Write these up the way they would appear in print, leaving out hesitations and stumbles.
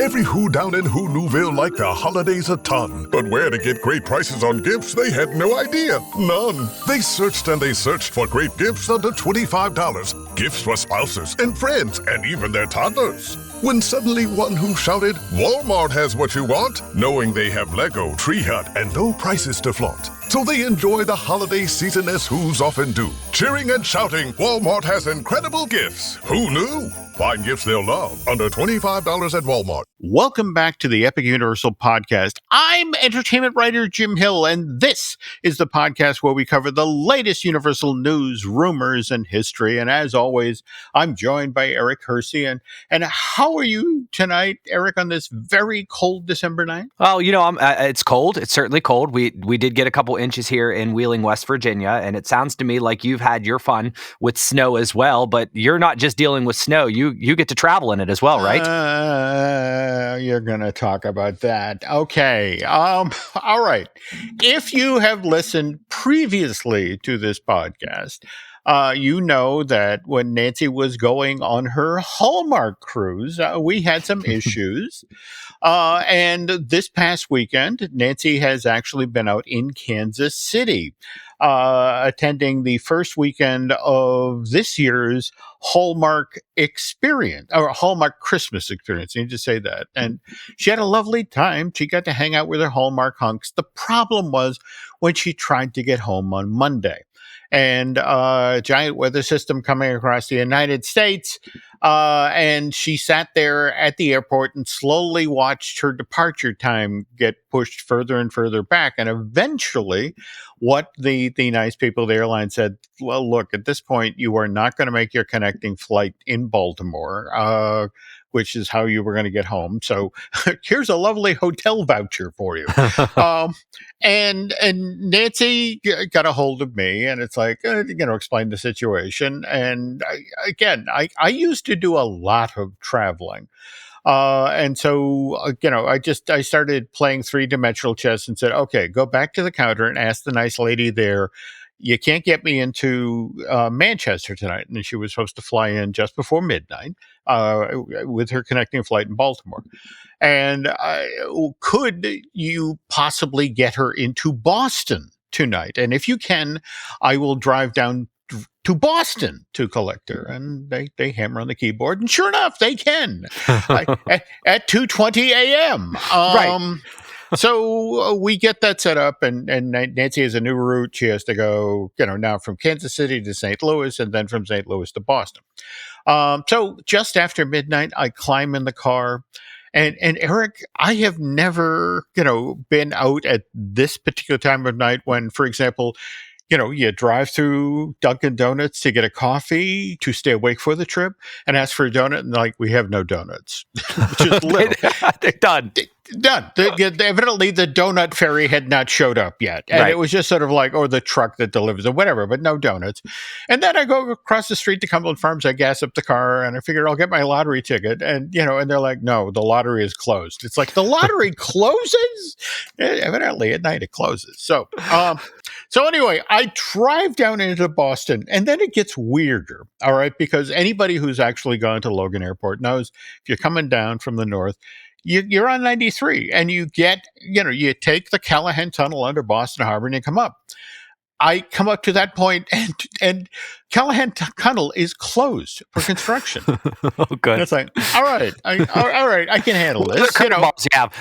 Every Who down in Who Newville liked the holidays a ton, but where to get great prices on gifts, they had no idea. None. They searched and they searched for great gifts under $25. Gifts for spouses and friends and even their toddlers. When suddenly one Who shouted, Walmart has what you want, knowing they have Lego, Tree Hut, and low prices to flaunt. So they enjoy the holiday season as Who's often do. Cheering and shouting, Walmart has incredible gifts. Who knew? Find gifts they'll love under $25 at Walmart. Welcome back to the Epic Universal Podcast. I'm entertainment writer Jim Hill, and this is the podcast where we cover the latest Universal news, rumors, and history. And as always, I'm joined by Eric Hersey. And how are you tonight, Eric, on this very cold December night? Well, it's cold. It's certainly cold. We did get a couple inches here in Wheeling, West Virginia, and it sounds to me like you've had your fun with snow as well. But you're not just dealing with snow. You get to travel in it as well, right? You're going to talk about that. Okay. All right. If you have listened previously to this podcast, you know that when Nancy was going on her Hallmark cruise, we had some issues. And this past weekend, Nancy has actually been out in Kansas City, attending the first weekend of this year's Hallmark experience, or Hallmark Christmas experience. I need to say that. And she had a lovely time. She got to hang out with her Hallmark hunks. The problem was when she tried to get home on Monday. And a giant weather system coming across the United States. And she sat there at the airport and slowly watched her departure time get pushed further and further back. And eventually, what the nice people at the airline said, well, look, at this point, you are not going to make your connecting flight in Baltimore, which is how you were going to get home. So here's a lovely hotel voucher for you. And Nancy got a hold of me, and it's like, explain the situation. And I used to do a lot of traveling. And so, I started playing three-dimensional chess and said, okay, go back to the counter and ask the nice lady there, you can't get me into Manchester tonight. And she was supposed to fly in just before midnight with her connecting flight in Baltimore. And could you possibly get her into Boston tonight? And if you can, I will drive down to Boston to collect her. And they hammer on the keyboard, and sure enough, they can at 2:20 a.m. Right. So we get that set up, and Nancy has a new route. She has to go, now from Kansas City to St. Louis, and then from St. Louis to Boston. So just after midnight, I climb in the car. And Eric, I have never, been out at this particular time of night when, for example, you drive through Dunkin' Donuts to get a coffee to stay awake for the trip and ask for a donut, and we have no donuts. Just They're done. Done. Evidently, the donut ferry had not showed up yet. And It was just sort of or the truck that delivers or whatever, but no donuts. And then I go across the street to Cumberland Farms. I gas up the car, and I figure I'll get my lottery ticket. And, and they're like, no, the lottery is closed. It's like, the lottery closes? Evidently, at night it closes. So anyway, I drive down into Boston, and then it gets weirder, all right? Because anybody who's actually gone to Logan Airport knows if you're coming down from the north, you're on 93, and you get, you take the Callahan Tunnel under Boston Harbor, and you come up. I come up to that point, and Callahan Tunnel is closed for construction. Oh, good. And it's like, all right, I can handle this.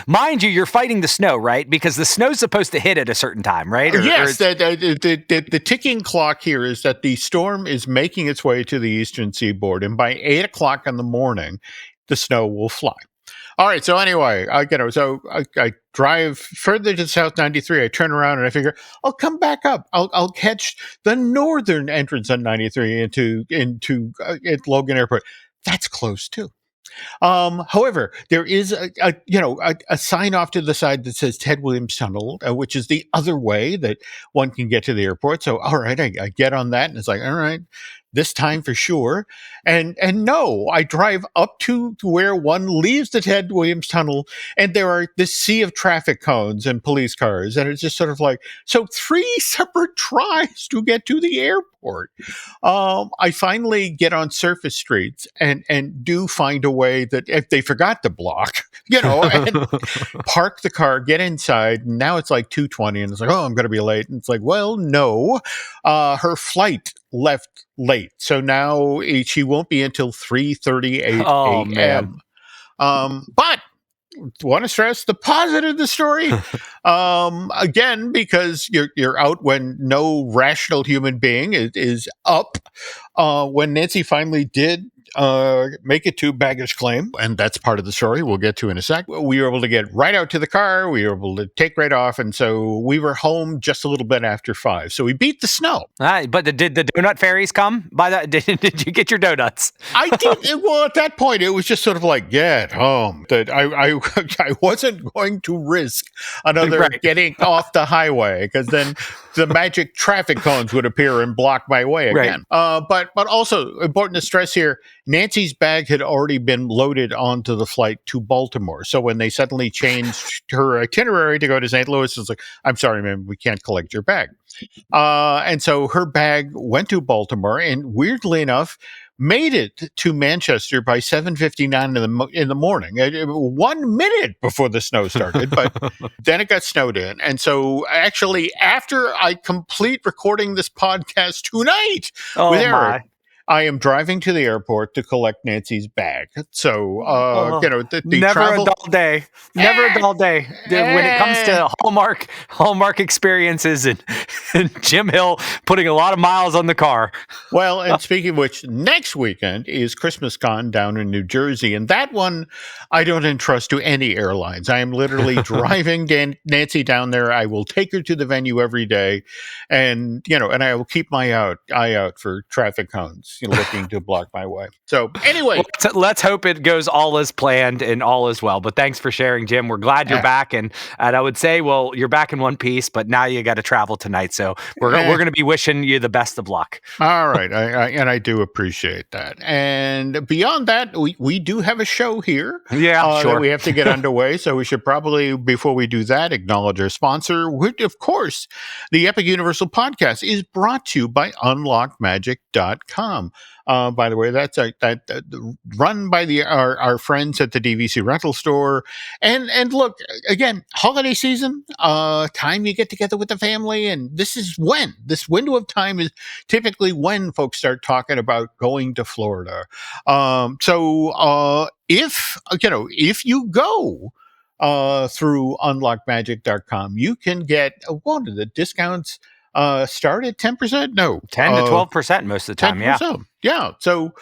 Mind you, you're fighting the snow, right? Because the snow's supposed to hit at a certain time, right? Yes, the ticking clock here is that the storm is making its way to the eastern seaboard, and by 8 o'clock in the morning, the snow will fly. All right. So anyway, I drive further to South 93. I turn around and I figure I'll come back up. I'll catch the northern entrance on 93 into Logan Airport. That's close too. However, there is a sign off to the side that says Ted Williams Tunnel, which is the other way that one can get to the airport. So, all right, I get on that, and it's like, all right, this time for sure. And no, I drive up to where one leaves the Ted Williams Tunnel, and there are this sea of traffic cones and police cars. And it's just sort of like, so 3 separate tries to get to the airport. I finally get on surface streets and do find a way that if they forgot to block, and park the car, get inside. And now it's like 2:20, and it's like, oh, I'm going to be late. And it's like, well, no, her flight left late, so now she won't be until 3:38 a.m. But want to stress the positive of the story again, because you're out when no rational human being is up. When Nancy finally did make it to baggage claim, and that's part of the story we'll get to in a sec. We were able to get right out to the car. We were able to take right off, and so we were home just a little bit after 5. So we beat the snow. But did the donut fairies come by that? Did you get your donuts? I did. Well, at that point, it was just sort of like, get home. That I wasn't going to risk another getting off the highway, because then the magic traffic cones would appear and block my way again. But also important to stress here, Nancy's bag had already been loaded onto the flight to Baltimore. So when they suddenly changed her itinerary to go to St. Louis, it's like, I'm sorry, man, we can't collect your bag. And so her bag went to Baltimore, and weirdly enough, made it to Manchester by 7:59 in the morning, 1 minute before the snow started. But then it got snowed in. And so actually, after I complete recording this podcast tonight with Eric, I am driving to the airport to collect Nancy's bag. So, the never travel... a dull day. Never a dull day. When it comes to Hallmark experiences and Jim Hill putting a lot of miles on the car. Well, and speaking of which, next weekend is Christmas Con down in New Jersey. And that one, I don't entrust to any airlines. I am literally driving Nancy down there. I will take her to the venue every day. And, and I will keep my eye out for traffic cones looking to block my way. So anyway, let's hope it goes all as planned and all is well. But thanks for sharing, Jim. We're glad you're back, and I would say, well, you're back in one piece, but now you got to travel tonight. So we're going to be wishing you the best of luck. All right, I do appreciate that. And beyond that, we do have a show here. Yeah, sure. That we have to get underway. So we should probably, before we do that, acknowledge our sponsor, which, of course, the Epic Universal Podcast is brought to you by UnlockMagic.com. By the way, that's run by our friends at the DVC rental store. And look, again, holiday season, time you get together with the family, and this window of time is typically when folks start talking about going to Florida. So if you go through unlockmagic.com, you can get one of the discounts start at 10%. No, 10 to 12% most of the time. 10%. Yeah. So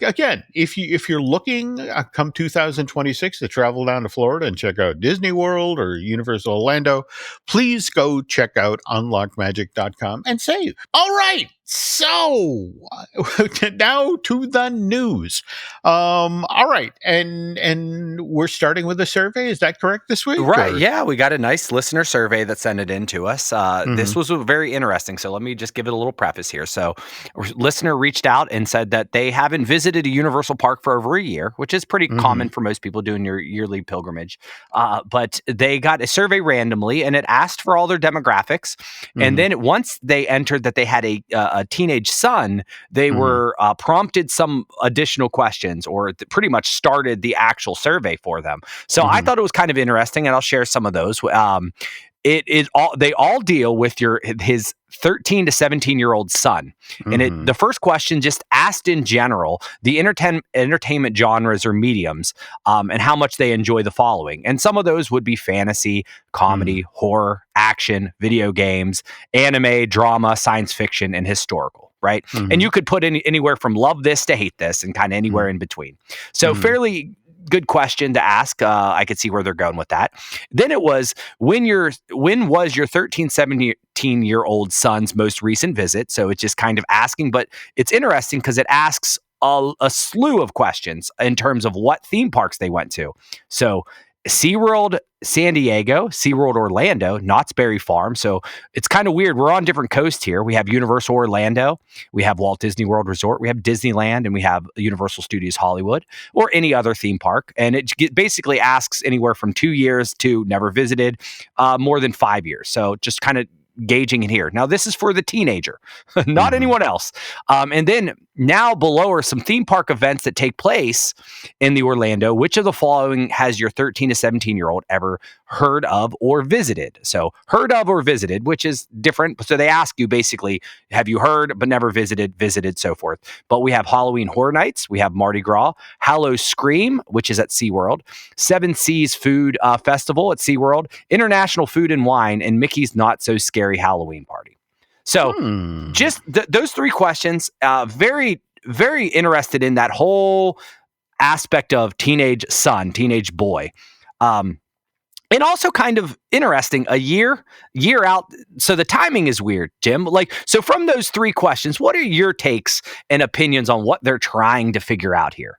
again, if you're looking come 2026 to travel down to Florida and check out Disney World or Universal Orlando, please go check out unlockmagic.com and save. All right. So now to the news. All right. And we're starting with a survey. Is that correct this week? Right. Or? Yeah. We got a nice listener survey that sent it in to us. This was very interesting. So let me just give it a little preface here. So a listener reached out and said that they haven't visited a Universal park for over a year, which is pretty common for most people doing your yearly pilgrimage. But they got a survey randomly, and it asked for all their demographics. And then once they entered that they had a teenage son, they were prompted some additional questions, or pretty much started the actual survey for them. So I thought it was kind of interesting, and I'll share some of those. They all deal with his 13 to 17-year-old son. And the first question just asked in general the entertainment genres or mediums, and how much they enjoy the following. And some of those would be fantasy, comedy, horror, action, video games, anime, drama, science fiction, and historical. Right. And you could put anywhere from love this to hate this, and kind of anywhere in between. So fairly good question to ask. I could see where they're going with that. Then it was, when was your 13, 17-year-old son's most recent visit? So it's just kind of asking, but it's interesting because it asks a slew of questions in terms of what theme parks they went to. So SeaWorld San Diego, SeaWorld Orlando, Knott's Berry Farm. So it's kind of weird. We're on different coasts here. We have Universal Orlando, we have Walt Disney World Resort, we have Disneyland, and we have Universal Studios Hollywood, or any other theme park. And it basically asks anywhere from 2 years to never visited, more than 5 years. So just kind of gauging it here. Now, this is for the teenager, not anyone else. And then now below are some theme park events that take place in the Orlando. Which of the following has your 13 to 17-year-old ever heard of or visited? So heard of or visited, which is different. So they ask you basically, have you heard but never visited, so forth. But we have Halloween Horror Nights, we have Mardi Gras, Hallow Scream, which is at SeaWorld, Seven Seas Food Festival at SeaWorld, International Food and Wine, and Mickey's Not So Scary Halloween Party. So just those three questions, very, very interested in that whole aspect of teenage son, teenage boy. And also kind of interesting, a year out. So the timing is weird, Jim. So from those three questions, what are your takes and opinions on what they're trying to figure out here?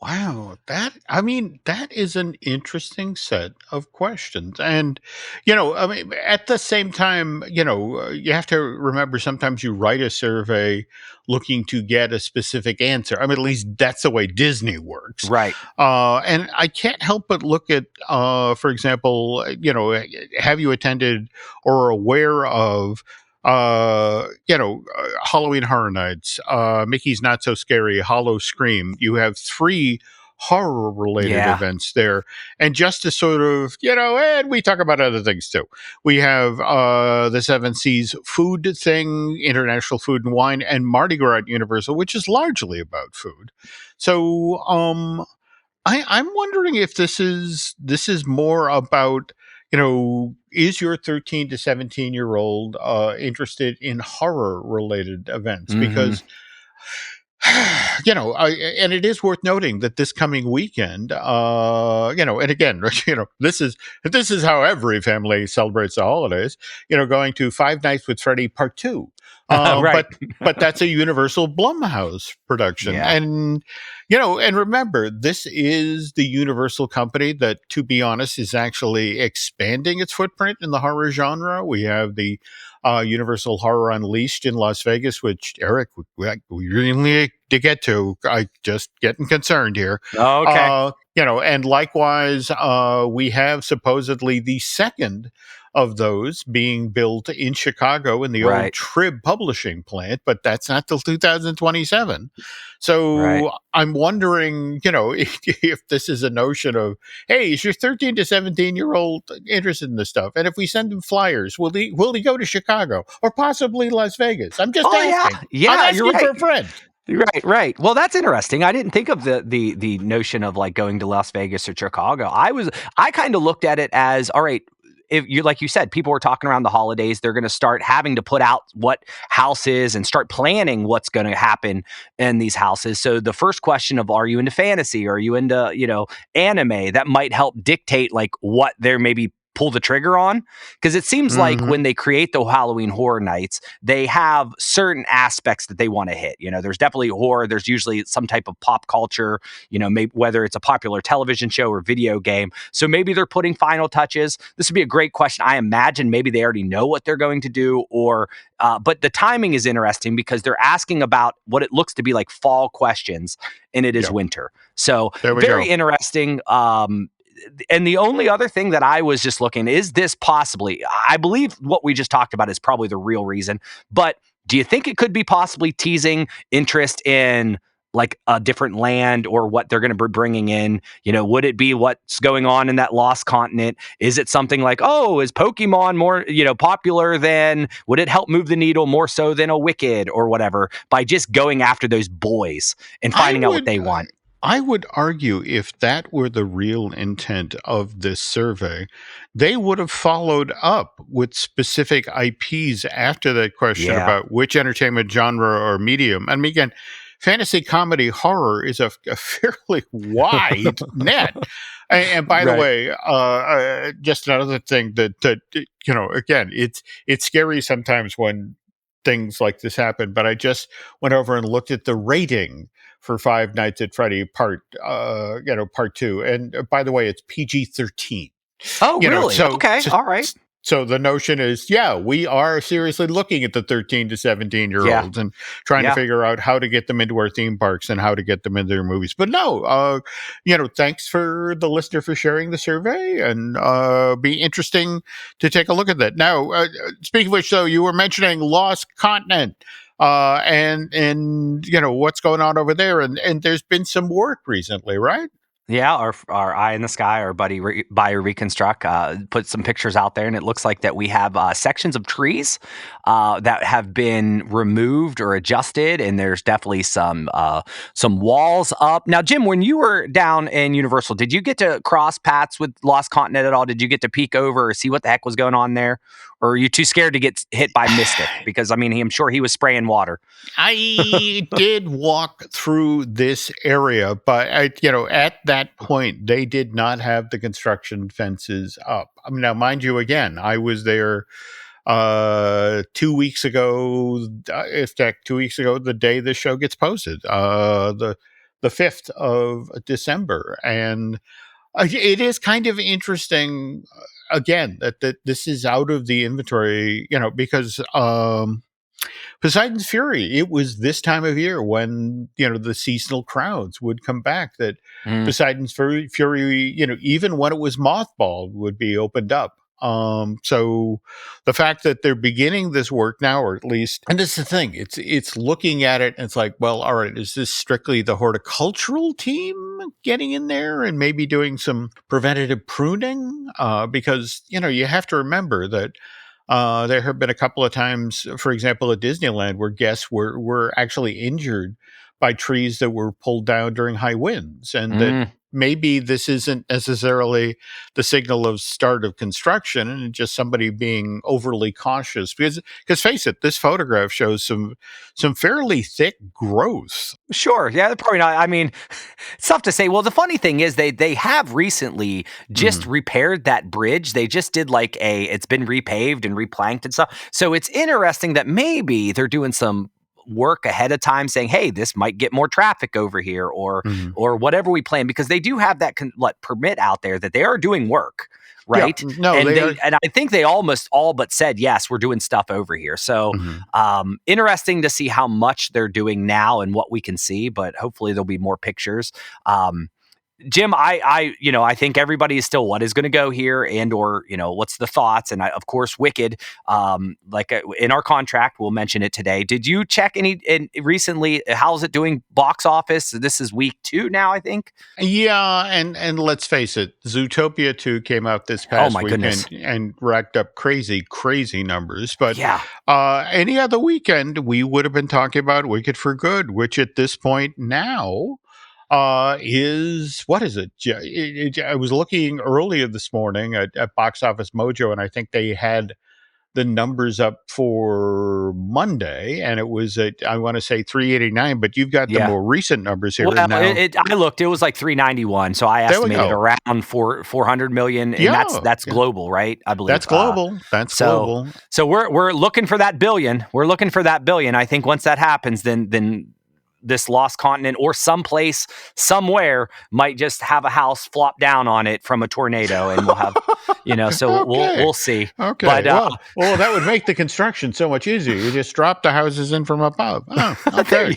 Wow, that is an interesting set of questions. And, at the same time, you have to remember sometimes you write a survey looking to get a specific answer. At least that's the way Disney works. Right. And I can't help but look at, for example, have you attended or are aware of Halloween Horror Nights, Mickey's Not So Scary, Hallow Scream. You have 3 horror-related events there. And just to sort of, and we talk about other things too. We have the Seven Seas food thing, International Food and Wine, and Mardi Gras at Universal, which is largely about food. So I'm wondering if this is more about, is your 13 to 17-year-old interested in horror-related events? Because, and it is worth noting that this coming weekend, and again, this is how every family celebrates the holidays, going to Five Nights with Freddy Part 2. Right. But that's a Universal Blumhouse production. Yeah. And, and remember, this is the Universal company that, to be honest, is actually expanding its footprint in the horror genre. We have the Universal Horror Unleashed in Las Vegas, which, Eric, we really need to get to. I just getting concerned here. Oh, okay. And likewise, we have supposedly the second of those being built in Chicago in the old Trib publishing plant, but that's not till 2027. So I'm wondering, if this is a notion of, hey, is your 13 to 17-year-old interested in this stuff? And if we send him flyers, will he go to Chicago or possibly Las Vegas? I'm just asking. Yeah, I'm asking you're right. for a friend. Right. Well, that's interesting. I didn't think of the notion of going to Las Vegas or Chicago. I kind of looked at it as, all right, if you, like you said, people were talking around the holidays, they're going to start having to put out what houses and start planning what's going to happen in these houses. So the first question of, are you into fantasy? Are you into, anime? That might help dictate what they're maybe pull the trigger on, because it seems like when they create the Halloween Horror Nights, they have certain aspects that they want to hit. There's definitely horror. There's usually some type of pop culture, maybe whether it's a popular television show or video game. So maybe they're putting final touches. This would be a great question. I imagine maybe they already know what they're going to do, but the timing is interesting because they're asking about what it looks to be like fall questions, and it is winter. So very interesting. And the only other thing that I was just looking, is this possibly, I believe what we just talked about is probably the real reason, but do you think it could be possibly teasing interest in a different land or what they're going to be bringing in? Would it be what's going on in that lost continent? Is it something like, is Pokemon more, popular than, would it help move the needle more so than a Wicked or whatever, by just going after those boys and finding out what they want? I would argue if that were the real intent of this survey, they would have followed up with specific IPs after that question about which entertainment genre or medium. And again, fantasy, comedy, horror is a fairly wide net. And by the way, just another thing that again, it's scary sometimes when things like this happen, but I just went over and looked at the rating for Five Nights at Freddy part 2. And by the way, it's PG-13. Oh, really? So Okay, all right. So the notion is, we are seriously looking at the 13 to 17-year-olds and trying to figure out how to get them into our theme parks and how to get them into their movies. But no, thanks for the listener for sharing the survey, and be interesting to take a look at that. Now, speaking of which, though, you were mentioning Lost Continent. And what's going on over there, and there's been some work recently, right? Yeah, our Eye in the Sky, our buddy Buyer Reconstruct, put some pictures out there, and it looks like that we have sections of trees that have been removed or adjusted, and there's definitely some walls up. Now, Jim, when you were down in Universal, did you get to cross paths with Lost Continent at all? Did you get to peek over or see what the heck was going on there? Or are you too scared to get hit by Mystic? Because, I mean, I'm sure he was spraying water. I did walk through this area, but at that point, they did not have the construction fences up. I mean, now, mind you, again, I was there 2 weeks ago, the day this show gets posted, the 5th of December. And it is kind of interesting, again, that this is out of the inventory, because Poseidon's Fury, it was this time of year when, the seasonal crowds would come back, that Poseidon's Fury, even when it was mothballed, would be opened up. So the fact that they're beginning this work now, or at least, and this is the thing, it's looking at it and it's like, well, all right, is this strictly the horticultural team getting in there and maybe doing some preventative pruning? Because, you have to remember that there have been a couple of times, for example, at Disneyland, where guests were actually injured by trees that were pulled down during high winds, and that maybe this isn't necessarily the signal of start of construction, and just somebody being overly cautious. Because face it, this photograph shows some fairly thick growth. Sure. Yeah, they're probably not. I mean, it's tough to say. Well, the funny thing is they have recently just repaired that bridge. They just did it's been repaved and replanked and stuff. So it's interesting that maybe they're doing some work ahead of time, saying, hey, this might get more traffic over here, or whatever we plan, because they do have that permit out there that they are doing work. Right. Yeah, no, and I think they almost all but said, yes, we're doing stuff over here. So interesting to see how much they're doing now and what we can see, but hopefully there'll be more pictures. Jim, I think everybody is still what is going to go here, and or what's the thoughts, and of course Wicked. In our contract, we'll mention it today. Did you check recently? How's it doing box office? This is week 2 now, I think. Yeah, and let's face it, Zootopia 2 came out this past weekend and racked up crazy numbers. But any other weekend, we would have been talking about Wicked for Good, which at this point now is, what is it? I was looking earlier this morning at Box Office Mojo, and I think they had the numbers up for Monday, and it was at, I want to say 389, but you've got the more recent numbers here. Well, I looked, it was like 391, so I estimated around 400 million, and that's global, right? I believe that's global. Global. So we're looking for that billion. We're looking for that billion. I think once that happens, then this Lost Continent or someplace somewhere might just have a house flop down on it from a tornado, and we'll have so we'll see. Okay, but, well, that would make the construction so much easier. You just drop the houses in from above. Oh, okay,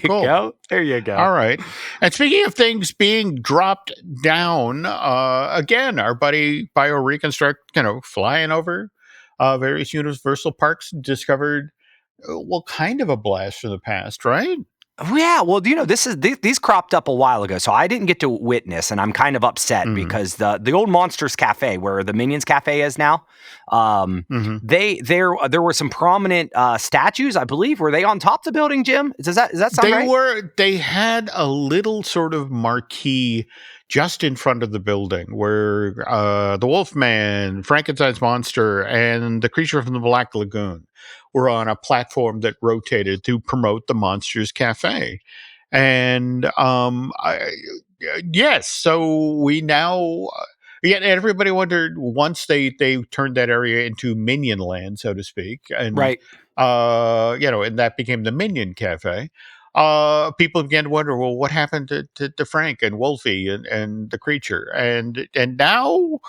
there you go. All right. And speaking of things being dropped down, again, our buddy BioReconstruct, flying over various Universal parks, discovered kind of a blast from the past, right? Yeah, well, these cropped up a while ago, so I didn't get to witness, and I'm kind of upset because the old Monsters Café, where the Minions Cafe is now, there were some prominent statues, I believe. Were they on top of the building, Jim? Does that sound right? They had a little sort of marquee just in front of the building where the Wolfman, Frankenstein's monster, and the creature from the Black Lagoon were on a platform that rotated to promote the Monsters Café. And so we now, everybody wondered, once they turned that area into Minion Land, so to speak, and right, and that became the Minion Cafe. people began to wonder, well, what happened to Frank and Wolfie and the creature, and now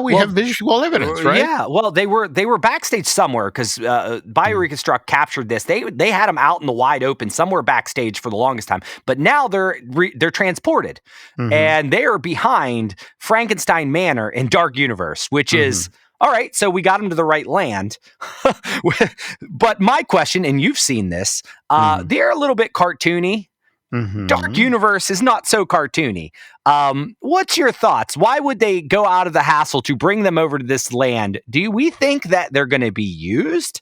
we have visual evidence, right? Yeah, well, they were backstage somewhere because BioReconstruct captured this. They had them out in the wide open somewhere backstage for the longest time, but now they're transported, and they are behind Frankenstein Manor in Dark Universe, which is. All right, so we got them to the right land. But my question, and you've seen this, they're a little bit cartoony. Dark Universe is not so cartoony. What's your thoughts? Why would they go out of the hassle to bring them over to this land? Do we think that they're going to be used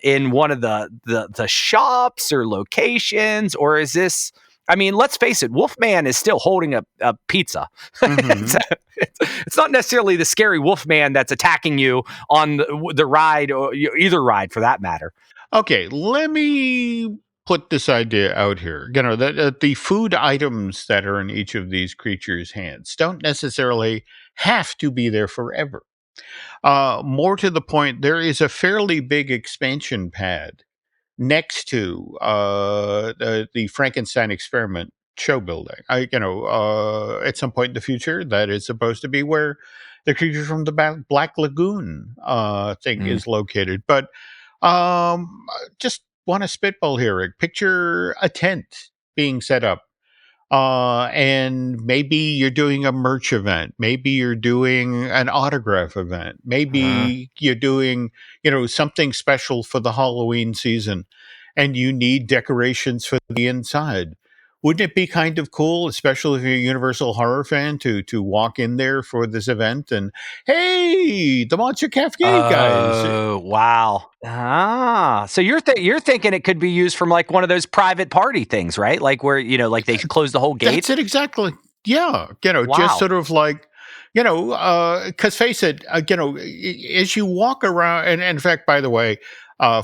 in one of the shops or locations? Or is this... I mean, let's face it, Wolfman is still holding a pizza. It's not necessarily the scary Wolfman that's attacking you on the ride, or either ride for that matter. Okay, let me put this idea out here. You know, that the food items that are in each of these creatures' hands don't necessarily have to be there forever. More to the point, there is a fairly big expansion pad next to the Frankenstein experiment show building. At some point in the future, that is supposed to be where the creature from the Black Lagoon thing is located. But just want to spitball here. Rick. Picture a tent being set up. And maybe you're doing a merch event. Maybe you're doing an autograph event. Maybe you're doing, something special for the Halloween season, and you need decorations for the inside. Wouldn't it be kind of cool, especially if you're a Universal horror fan, to walk in there for this event and, hey, the Monsters Café guys. Oh, wow. So you're thinking it could be used from like one of those private party things, right? Like where, like they close the whole gate? That's it, exactly. Yeah. Just sort of like, because face it, as you walk around, and in fact, by the way,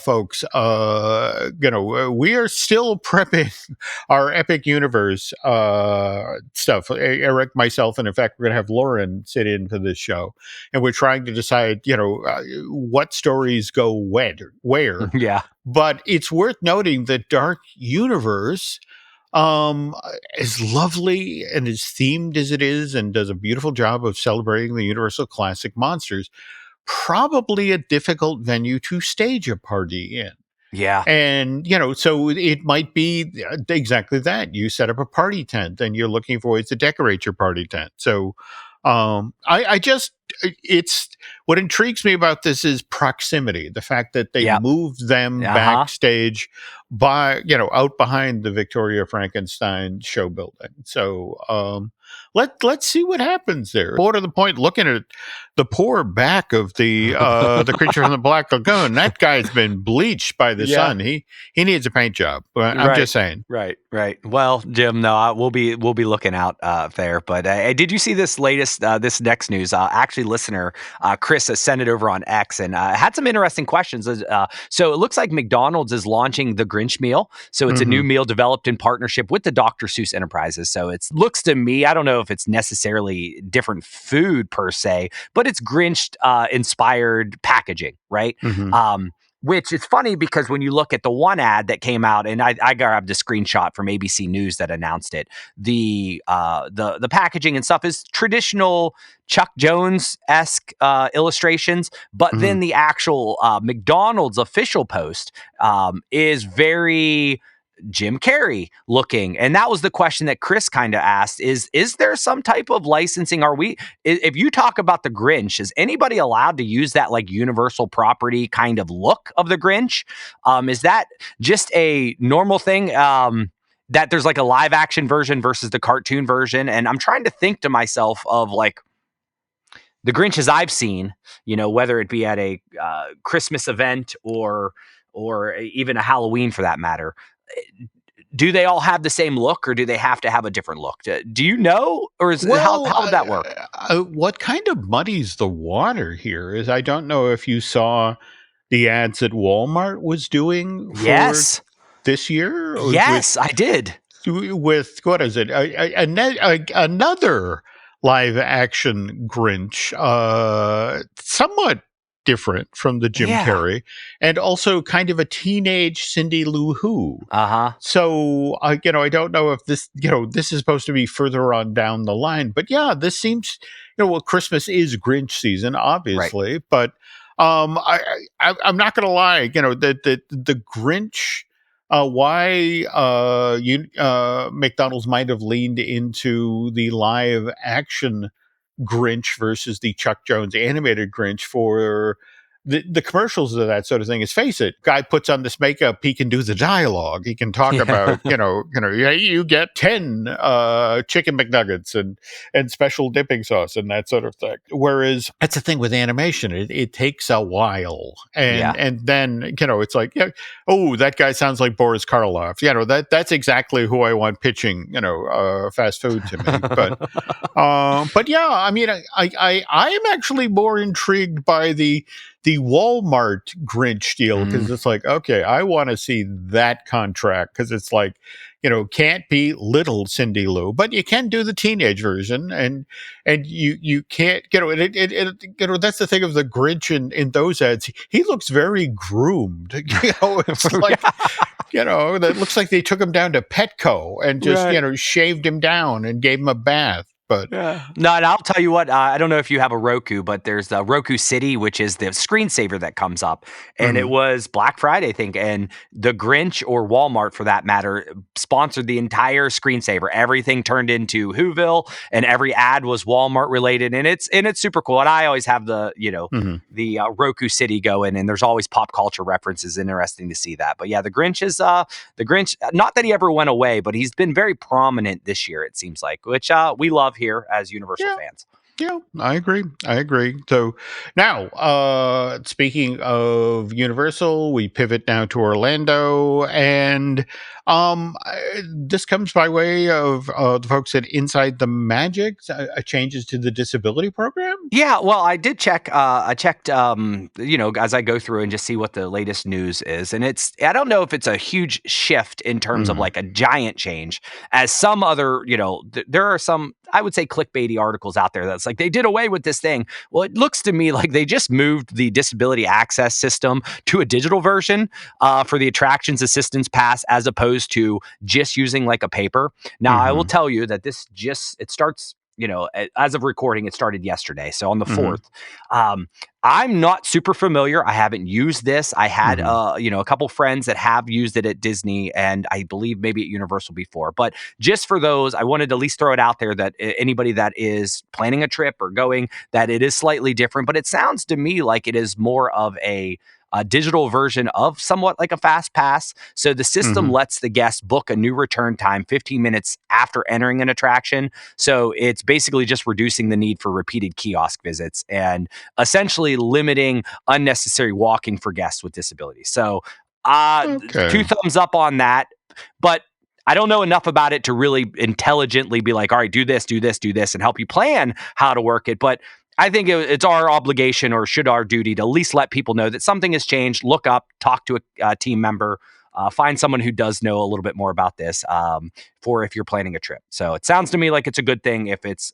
folks, we are still prepping our Epic Universe stuff. Eric, myself, and in fact, we're going to have Lauren sit in for this show, and we're trying to decide, what stories go where. Yeah. But it's worth noting that Dark Universe, as lovely and as themed as it is, and does a beautiful job of celebrating the Universal classic monsters, probably a difficult venue to stage a party in. Yeah. And, so it might be exactly that. You set up a party tent and you're looking for ways to decorate your party tent. So it's what intrigues me about this is proximity. The fact that they moved them backstage out behind the Victoria Frankenstein show building. So let's see what happens there. More to the point, looking at the poor back of the creature from the Black Lagoon, that guy's been bleached by the sun. He needs a paint job. I'm just saying. Right. Well, Jim, no, we'll be looking out there. But did you see this latest, this next news? Actually, listener Chris has sent it over on X and had some interesting questions. So it looks like McDonald's is launching the Grinch meal. So it's a new meal developed in partnership with the Dr. Seuss Enterprises. So it looks to me, I don't know if it's necessarily different food per se, but it's Grinch inspired packaging, right? Which is funny because when you look at the one ad that came out, and I grabbed a screenshot from ABC News that announced it, the packaging and stuff is traditional Chuck Jones-esque illustrations, but then the actual McDonald's official post is very Jim Carrey looking. And that was the question that Chris kind of asked is there some type of licensing? If you talk about the Grinch, is anybody allowed to use that like Universal property kind of look of the Grinch? Is that just a normal thing? That there's like a live action version versus the cartoon version. And I'm trying to think to myself of like the Grinches I've seen, whether it be at a Christmas event or even a Halloween for that matter. Do they all have the same look, or do they have to have a different look? Do you know, or how would that work? What kind of muddies the water here is I don't know if you saw the ads that Walmart was doing for this year. Yes, I did. With what is it? Another live action Grinch, somewhat different from the Jim Carrey, and also kind of a teenage Cindy Lou Who. So, I don't know if this, this is supposed to be further on down the line, but yeah, this seems, well, Christmas is Grinch season, obviously, but I'm not going to lie, the Grinch. Why McDonald's might have leaned into the live action Grinch versus the Chuck Jones animated Grinch for the commercials of that sort of thing is, face it, guy puts on this makeup, he can do the dialogue, he can talk about, you get 10 chicken McNuggets and special dipping sauce and that sort of thing. Whereas that's the thing with animation, it takes a while, and then it's like, oh, that guy sounds like Boris Karloff. That's exactly who I want pitching fast food to me. But yeah, I mean, I am actually more intrigued by the Walmart Grinch deal, because it's like, okay, I want to see that contract, because it's like, can't be little Cindy Lou, but you can do the teenage version, and you can't, that's the thing of the Grinch in those ads. He looks very groomed. It's like, that looks like they took him down to Petco and just, shaved him down and gave him a bath. But no, and I'll tell you what, I don't know if you have a Roku, but there's Roku City, which is the screensaver that comes up, and it was Black Friday, I think, and the Grinch, or Walmart for that matter, sponsored the entire screensaver. Everything turned into Whoville, and every ad was Walmart related, and it's super cool. And I always have the Roku City going, and there's always pop culture references. Interesting to see that. But yeah, the Grinch is the Grinch. Not that he ever went away, but he's been very prominent this year, it seems like, which we love here as Universal fans. Yeah, I agree. So now, speaking of Universal, we pivot now to Orlando, and this comes by way of the folks at Inside the Magic, changes to the disability program. Yeah, well, I did check. I checked, as I go through and just see what the latest news is, and I don't know if it's a huge shift in terms of like a giant change, as some other, there are some, I would say, clickbaity articles out there that's like, they did away with this thing. Well, it looks to me like they just moved the disability access system to a digital version for the attractions assistance pass, as opposed to just using like a paper. Now, I will tell you that it starts, as of recording, it started yesterday. So on the 4th, I'm not super familiar. I haven't used this. I had, a couple friends that have used it at Disney, and I believe maybe at Universal before. But just for those, I wanted to at least throw it out there that anybody that is planning a trip or going, that it is slightly different. But it sounds to me like it is more of a digital version of somewhat like a fast pass. So the system lets the guest book a new return time 15 minutes after entering an attraction. So it's basically just reducing the need for repeated kiosk visits and essentially limiting unnecessary walking for guests with disabilities. So 2 thumbs up on that. But I don't know enough about it to really intelligently be like, all right, do this, and help you plan how to work it. But I think it's our obligation, or should our duty, to at least let people know that something has changed. Look up, talk to a team member, find someone who does know a little bit more about this for if you're planning a trip. So it sounds to me like it's a good thing if it's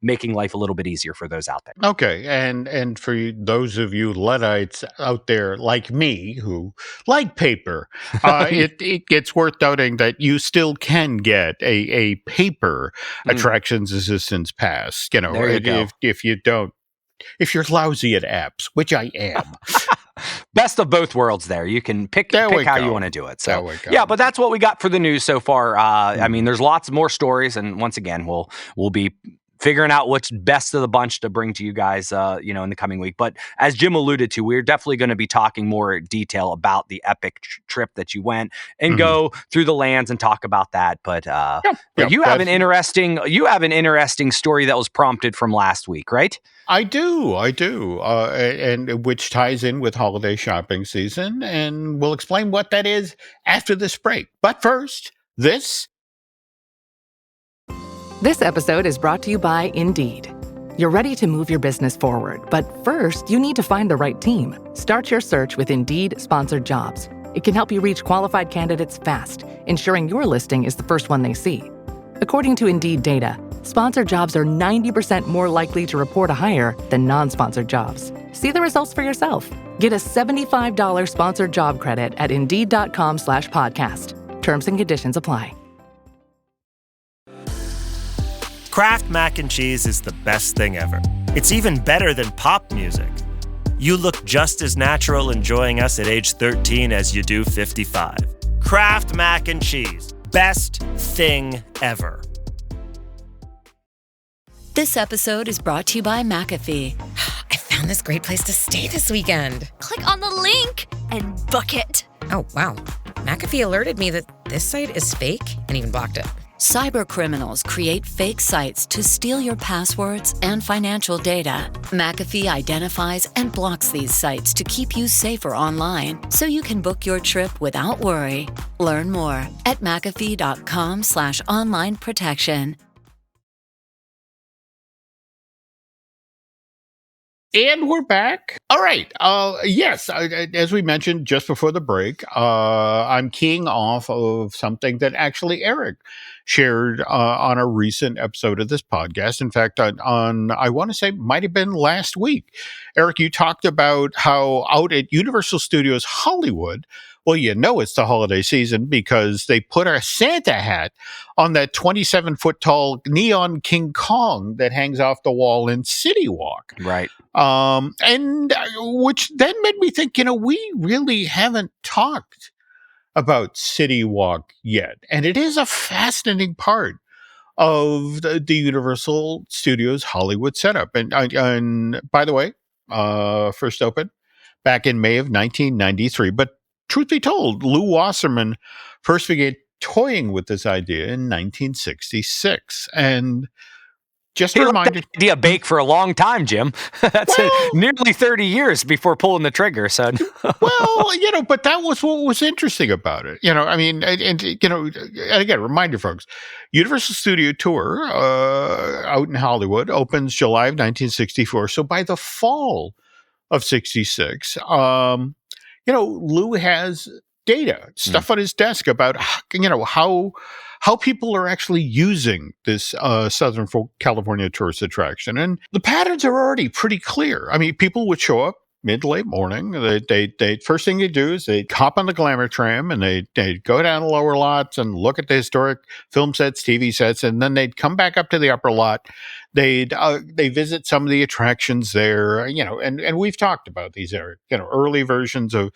making life a little bit easier for those out there. Okay, and for those of you Luddites out there like me who like paper, it gets worth noting that you still can get a paper attractions assistance pass. There you go. If you're lousy at apps, which I am. Best of both worlds there. You can pick how you want to do it. So yeah, but that's what we got for the news so far. I mean, there's lots more stories, and once again, we'll be figuring out what's best of the bunch to bring to you guys, in the coming week. But as Jim alluded to, we're definitely going to be talking more detail about the epic trip that you went and go through the lands and talk about that. But you have an interesting story that was prompted from last week, right? I do, and which ties in with holiday shopping season, and we'll explain what that is after this break. But first, This episode is brought to you by Indeed. You're ready to move your business forward, but first, you need to find the right team. Start your search with Indeed-sponsored jobs. It can help you reach qualified candidates fast, ensuring your listing is the first one they see. According to Indeed data, Sponsored jobs are 90% more likely to report a hire than non-sponsored jobs. See the results for yourself. Get a $75 sponsored job credit at Indeed.com/podcast. Terms and conditions apply. Kraft Mac and Cheese is the best thing ever. It's even better than pop music. You look just as natural enjoying us at age 13 as you do 55. Kraft Mac and Cheese. Best thing ever. This episode is brought to you by McAfee. I found this great place to stay this weekend. Click on the link and book it. Oh, wow. McAfee alerted me that this site is fake and even blocked it. Cyber criminals create fake sites to steal your passwords and financial data. McAfee identifies and blocks these sites to keep you safer online, so you can book your trip without worry. Learn more at McAfee.com/online protection. And we're back. All right. Yes, as we mentioned just before the break, I'm keying off of something that actually Eric shared on a recent episode of this podcast. In fact, on I want to say might have been last week. Eric, you talked about how out at Universal Studios Hollywood, well, you know it's the holiday season because they put a Santa hat on that 27-foot tall neon King Kong that hangs off the wall in CityWalk. Right. And which then made me think, we really haven't talked about CityWalk yet. And it is a fascinating part of the Universal Studios Hollywood setup. And by the way, first opened back in May of 1993. But truth be told, Lou Wasserman first began toying with this idea in 1966. And just a reminder, let that idea bake for a long time, Jim. That's nearly 30 years before pulling the trigger, son. Well, but that was what was interesting about it. And again, reminder, folks, Universal Studio Tour out in Hollywood opens July of 1964. So by the fall of 66, Lou has data, stuff on his desk about, how people are actually using this Southern California tourist attraction. And the patterns are already pretty clear. I mean, people would show up mid to late morning. They first thing they do is they hop on the glamour tram and they go down the lower lots and look at the historic film sets, TV sets, and then they'd come back up to the upper lot. They visit some of the attractions there, and we've talked about these, early versions of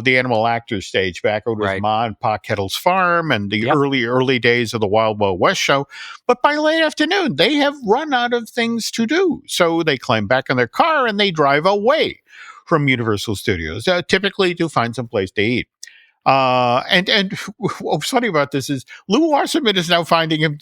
the Animal Actors stage back when it was Ma and Pa Kettle's Farm and the early days of the Wild Wild West show. But by late afternoon, they have run out of things to do. So they climb back in their car and they drive away from Universal Studios, typically to find some place to eat. And what's funny about this is Lou Wasserman is now finding him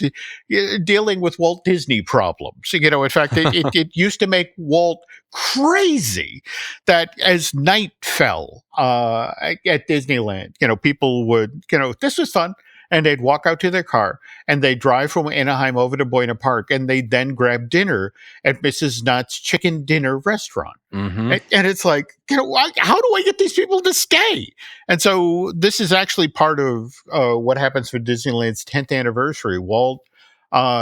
dealing with Walt Disney problems. In fact, it used to make Walt crazy that as night fell at Disneyland, people would, this was fun. And they'd walk out to their car and they'd drive from Anaheim over to Buena Park and they'd then grab dinner at Mrs. Nutt's Chicken Dinner Restaurant. Mm-hmm. And it's like, how do I get these people to stay? And so this is actually part of what happens for Disneyland's 10th anniversary. Walt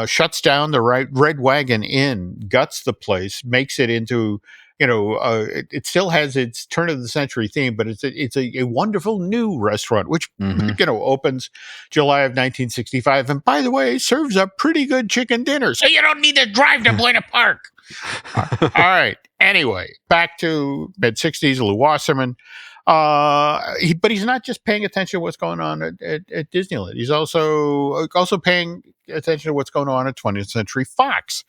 shuts down the Red Wagon Inn, guts the place, makes it into, it still has its turn of the century theme, but it's a wonderful new restaurant, which, opens July of 1965. And by the way, serves up pretty good chicken dinner. So you don't need to drive to Buena Park. All right. Anyway, back to mid-60s, Lou Wasserman. But he's not just paying attention to what's going on at Disneyland. He's also paying attention to what's going on at 20th Century Fox.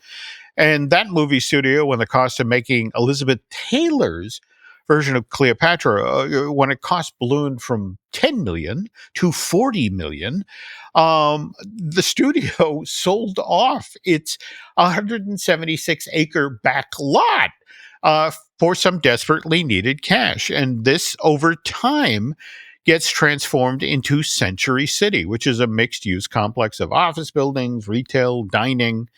And that movie studio, when the cost of making Elizabeth Taylor's version of Cleopatra, when it cost ballooned from $10 million to $40 million, the studio sold off its 176-acre back lot for some desperately needed cash. And this, over time, gets transformed into Century City, which is a mixed-use complex of office buildings, retail, dining.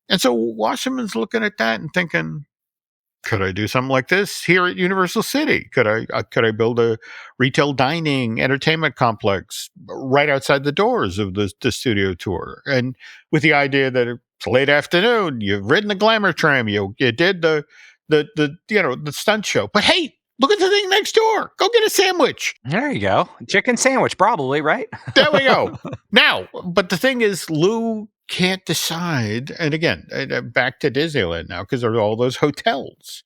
And so Wasserman's looking at that and thinking, could I do something like this here at Universal City? Could I build a retail dining entertainment complex right outside the doors of the studio tour? And with the idea that It's late afternoon. You've ridden the glamour tram. You did the stunt show. But hey, look at the thing next door. Go get a sandwich. There you go. Chicken sandwich, probably, right? There we go. Now, but the thing is, Lou can't decide. And again, back to Disneyland now, because there are all those hotels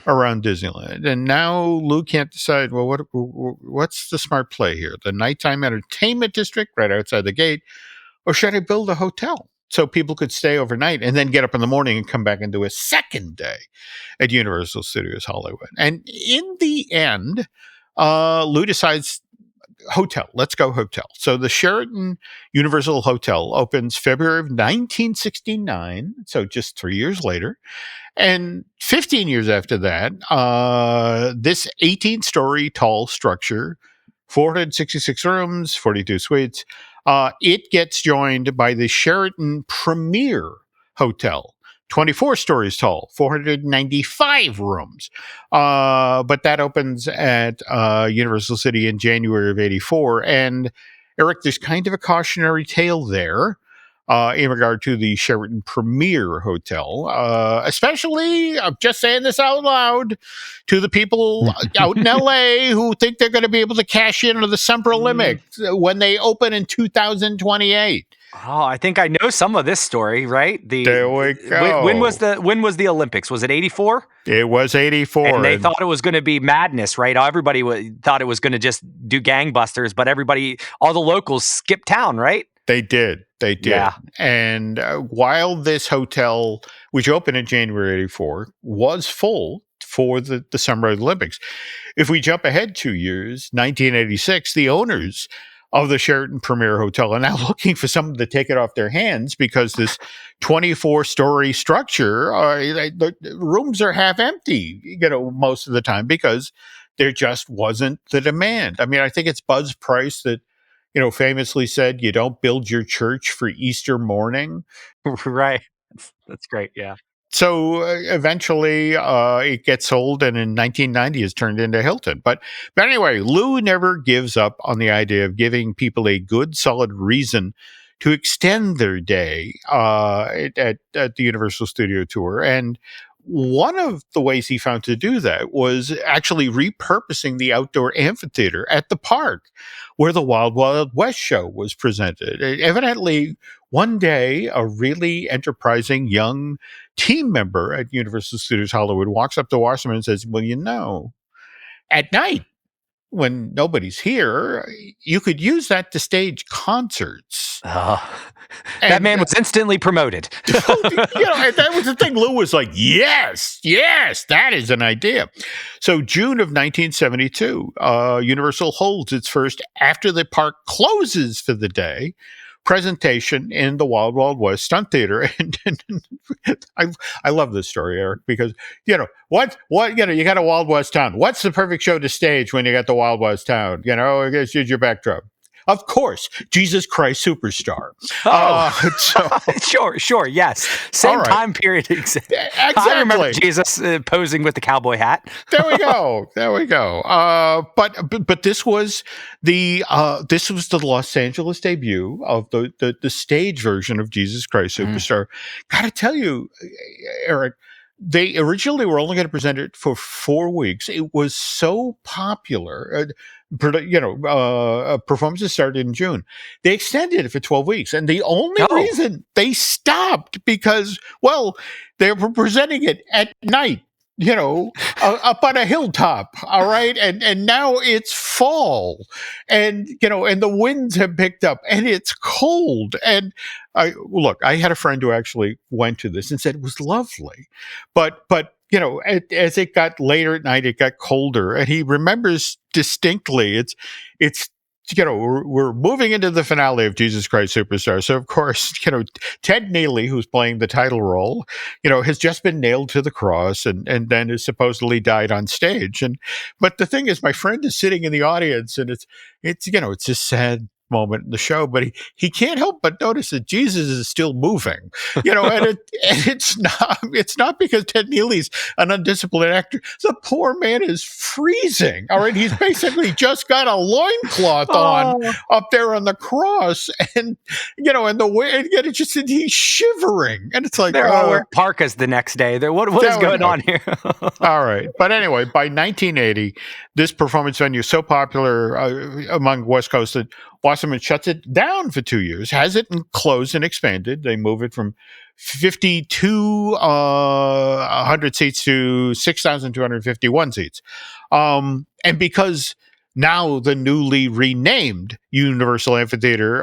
around Disneyland. And now Lou can't decide, well, what's the smart play here? The nighttime entertainment district right outside the gate, or should I build a hotel so people could stay overnight and then get up in the morning and come back and do a second day at Universal Studios Hollywood? And in the end, Lou decides, hotel. Let's go hotel. So the Sheraton Universal Hotel opens February of 1969, so just 3 years later. And 15 years after that, this 18-story tall structure, 466 rooms, 42 suites, it gets joined by the Sheraton Premier Hotel, 24 stories tall, 495 rooms. But that opens at Universal City in January of 84. And Eric, there's kind of a cautionary tale there in regard to the Sheraton Premier Hotel, especially, I'm just saying this out loud, to the people out in LA who think they're going to be able to cash in on the Summer Olympics when they open in 2028. Oh, I think I know some of this story, right? There we go. When was the Olympics? Was it 84? It was 84. And they thought it was going to be madness, right? Everybody thought it was going to just do gangbusters, but all the locals skipped town, right? They did. Yeah. And while this hotel, which opened in January 84, was full for the Summer Olympics, if we jump ahead 2 years, 1986, the owners of the Sheraton Premier Hotel are now looking for someone to take it off their hands because this 24-story structure, the rooms are half empty, most of the time because there just wasn't the demand. I mean, I think it's Buzz Price that, famously said, you don't build your church for Easter morning. Right. That's great. Yeah. So eventually it gets sold, and in 1990 is turned into Hilton. But anyway, Lou never gives up on the idea of giving people a good, solid reason to extend their day at the Universal Studio Tour. And one of the ways he found to do that was actually repurposing the outdoor amphitheater at the park where the Wild Wild West show was presented. Evidently, one day, a really enterprising young team member at Universal Studios Hollywood walks up to Wasserman and says, well, at night, when nobody's here, you could use that to stage concerts. That man was instantly promoted. And that was the thing. Lou was like, yes, that is an idea. So June of 1972, Universal holds its first after the park closes for the day presentation in the Wild Wild West Stunt Theater. And I love this story, Eric, because, you got a Wild West town. What's the perfect show to stage when you got the Wild West town? It's your backdrop. Of course, Jesus Christ Superstar. Sure, yes. Same time period. Exactly. I remember Jesus posing with the cowboy hat. There we go. But this was the Los Angeles debut of the stage version of Jesus Christ Superstar. Gotta tell you, Eric, they originally were only going to present it for 4 weeks. It was so popular. Performances started in June. They extended it for 12 weeks. And the only reason they stopped because, they were presenting it at night, up on a hilltop. All right. And now it's fall and the winds have picked up and it's cold. And I had a friend who actually went to this and said it was lovely, but as it got later at night, it got colder, and he remembers distinctly. It's we're moving into the finale of Jesus Christ Superstar. So of course, Ted Neely, who's playing the title role, has just been nailed to the cross and then has supposedly died on stage. But the thing is, my friend is sitting in the audience, and it's just sad moment in the show, but he can't help but notice that Jesus is still moving, and it's not because Ted Neely's an undisciplined actor. The poor man is freezing. All right. He's basically just got a loincloth on up there on the cross, and the way, and it's just, he's shivering, and it's like, they're all wearing parkas the next day. What is going on here? All right. But anyway, by 1980, this performance venue is so popular among West Coast that Wasserman shuts it down for 2 years, has it closed and expanded. They move it from 5,200 seats to 6,251 seats. And because now the newly renamed Universal Amphitheater,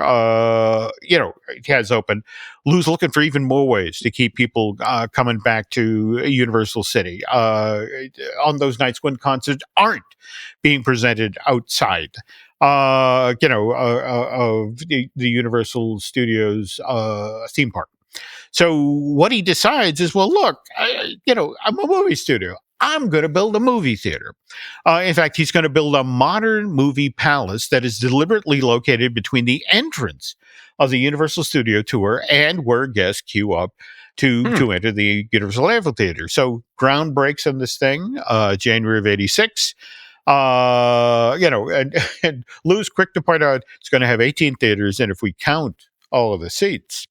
has opened, Lou's looking for even more ways to keep people coming back to Universal City on those nights when concerts aren't being presented outside, of the Universal Studios theme park. So what he decides is, well, look, I'm a movie studio. I'm going to build a movie theater. In fact, he's going to build a modern movie palace that is deliberately located between the entrance of the Universal Studio Tour and where guests queue up to enter the Universal Amphitheater. So ground breaks on this thing, January of 86. And Lou's quick to point out it's going to have 18 theaters, and if we count all of the seats,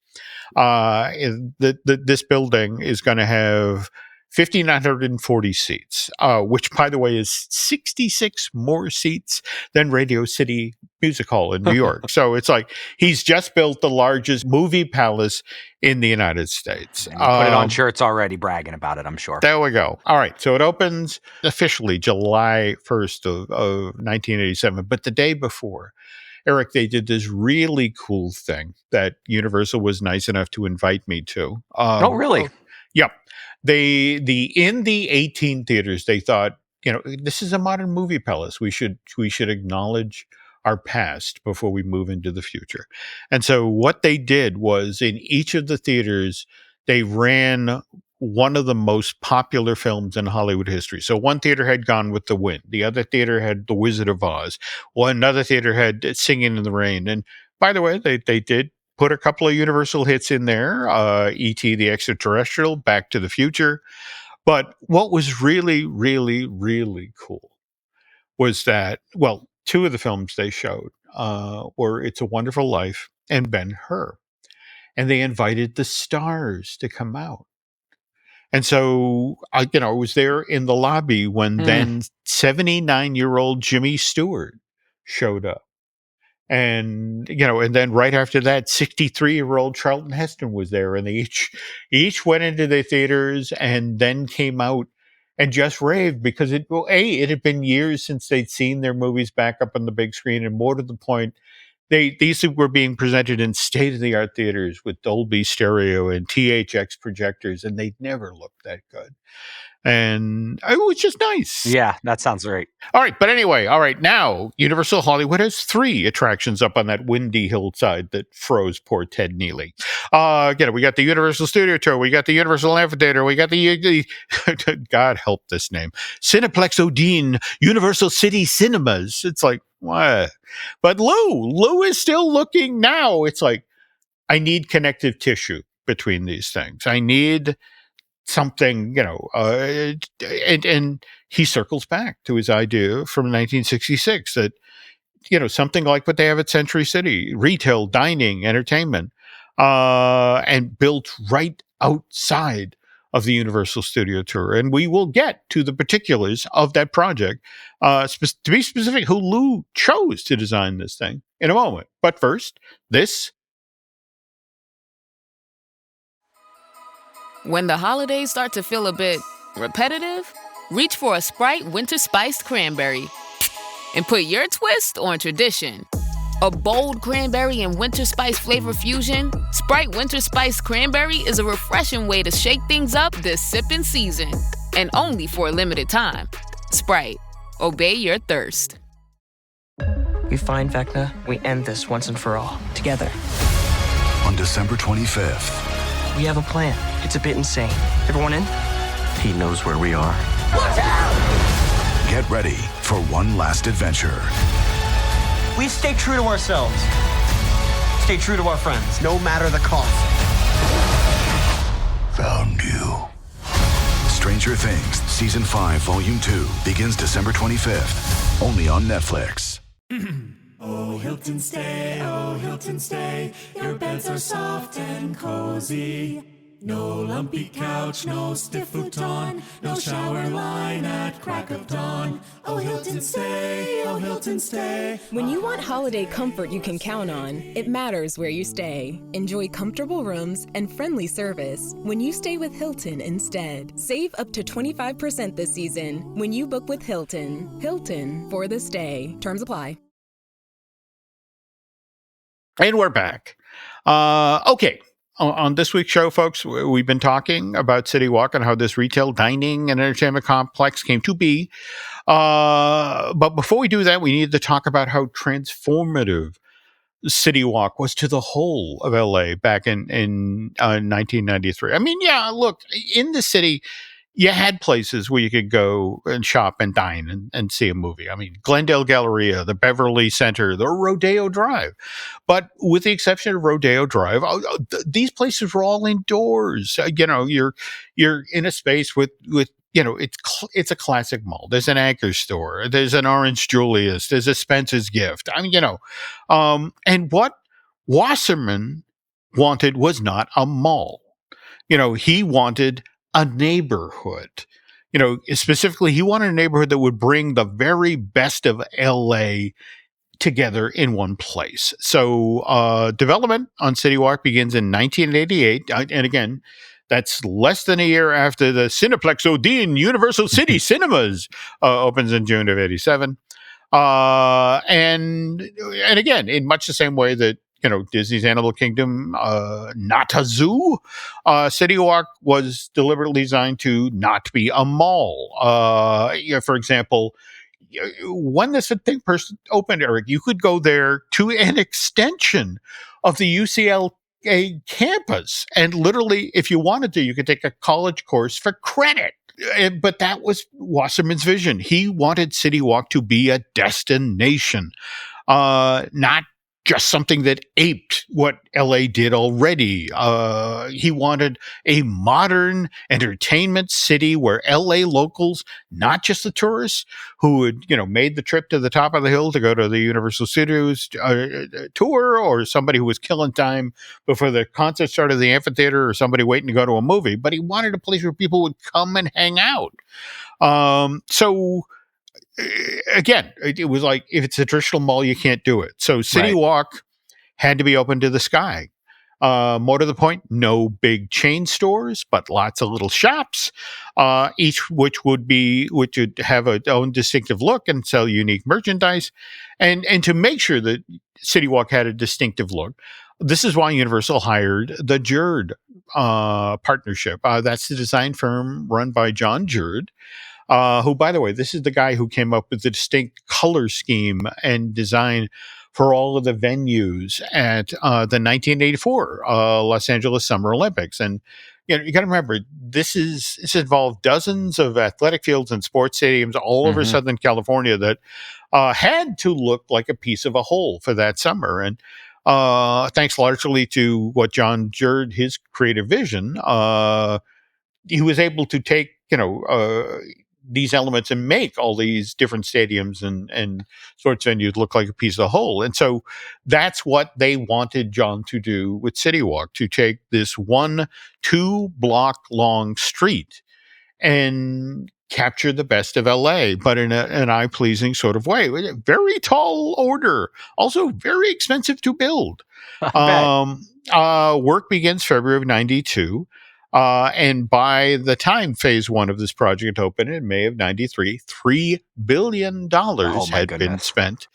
this building is going to have 5,940 seats, which, by the way, is 66 more seats than Radio City Music Hall in New York. So it's like he's just built the largest movie palace in the United States. And put it on shirts already, bragging about it, I'm sure. There we go. All right. So it opens officially July 1st of 1987. But the day before, Eric, they did this really cool thing that Universal was nice enough to invite me to. Oh, really? Yep. In the 18 theaters, they thought, this is a modern movie palace. We should acknowledge our past before we move into the future. And so what they did was, in each of the theaters, they ran one of the most popular films in Hollywood history. So one theater had Gone with the Wind. The other theater had The Wizard of Oz. Another theater had Singing in the Rain. And by the way, they did put a couple of Universal hits in there, E.T. the Extraterrestrial, Back to the Future. But what was really, really, really cool was that, well, two of the films they showed were It's a Wonderful Life and Ben-Hur. And they invited the stars to come out. And so, I was there in the lobby when then 79-year-old Jimmy Stewart showed up. And, and then right after that, 63-year-old Charlton Heston was there, and they each went into the theaters and then came out and just raved because it had been years since they'd seen their movies back up on the big screen, and more to the point, these were being presented in state-of-the-art theaters with Dolby Stereo and THX projectors, and they never looked that good. And it was just nice. Yeah, that sounds great. All right. But anyway, now Universal Hollywood has 3 attractions up on that windy hillside that froze poor Ted Neely. We got the Universal Studio Tour. We got the Universal Amphitheater. We got the God help this name, Cineplex Odeon Universal City Cinemas. It's like, what? But Lou is still looking now. It's like, I need connective tissue between these things. I need something, and he circles back to his idea from 1966 that, something like what they have at Century City, retail, dining, entertainment, and built right outside of the Universal Studio Tour. And we will get to the particulars of that project, to be specific, who Lou chose to design this thing in a moment. But first, this. When the holidays start to feel a bit repetitive, reach for a Sprite Winter Spiced Cranberry and put your twist on tradition. A bold cranberry and winter spice flavor fusion, Sprite Winter Spiced Cranberry is a refreshing way to shake things up this sipping season. And only for a limited time. Sprite, obey your thirst. We find Vecna, we end this once and for all, together. On December 25th. We have a plan. It's a bit insane. Everyone in? He knows where we are. Watch out! Get ready for one last adventure. We stay true to ourselves. stay true to our friends, no matter the cost. Found you. Stranger Things, Season 5, Volume 2, begins December 25th, only on Netflix. Oh, Hilton stay, your beds are soft and cozy. No lumpy couch, no stiff futon, no shower line at crack of dawn. Oh, Hilton stay. When you want holiday comfort you can count on, it matters where you stay. Enjoy comfortable rooms and friendly service when you stay with Hilton instead. Save up to 25% this season when you book with Hilton. Hilton for the stay. Terms apply. And we're back. Okay. On this week's show, folks, we've been talking about CityWalk and how this retail, dining, and entertainment complex came to be. But before we do that, we need to talk about how transformative CityWalk was to the whole of LA back in 1993. I mean, yeah, look, in the city, you had places where you could go and shop and dine and see a movie. I mean, Glendale Galleria, the Beverly Center, the Rodeo Drive. But with the exception of Rodeo Drive, these places were all indoors. You're in a space with it's a classic mall. There's an Anchor store. There's an Orange Julius. There's a Spencer's Gift. I mean, and what Wasserman wanted was not a mall. He wanted a neighborhood. Specifically, he wanted a neighborhood that would bring the very best of LA together in one place. So development on CityWalk begins in 1988. And again, that's less than a year after the Cineplex Odeon Universal City Cinemas opens in June of 87. And again, in much the same way that Disney's Animal Kingdom, not a zoo. CityWalk was deliberately designed to not be a mall. For example, when this thing first opened, Eric, you could go there to an extension of the UCLA campus. And literally, if you wanted to, you could take a college course for credit. But that was Wasserman's vision. He wanted CityWalk to be a destination, not just something that aped what LA did already. He wanted a modern entertainment city where LA locals, not just the tourists who had, made the trip to the top of the hill to go to the Universal Studios tour, or somebody who was killing time before the concert started at the amphitheater, or somebody waiting to go to a movie, but he wanted a place where people would come and hang out. Again, it was like, if it's a traditional mall, you can't do it. So CityWalk had to be open to the sky. More to the point, no big chain stores, but lots of little shops, each which would have its own distinctive look and sell unique merchandise. And to make sure that CityWalk had a distinctive look, this is why Universal hired the Jerd partnership. That's the design firm run by John Jerd. Who, by the way, this is the guy who came up with the distinct color scheme and design for all of the venues at the 1984 Los Angeles Summer Olympics. And you got to remember, this involved dozens of athletic fields and sports stadiums all over Southern California that had to look like a piece of a whole for that summer. And thanks largely to what John Jerd, his creative vision, he was able to take these elements and make all these different stadiums and sports venues look like a piece of the whole. And so that's what they wanted John to do with CityWalk, to take this 2 block long street and capture the best of LA, but in an eye-pleasing sort of way. Very tall order, also very expensive to build. Work begins February of 92. And by the time phase 1 of this project opened in May of 93, $3 billion had been spent.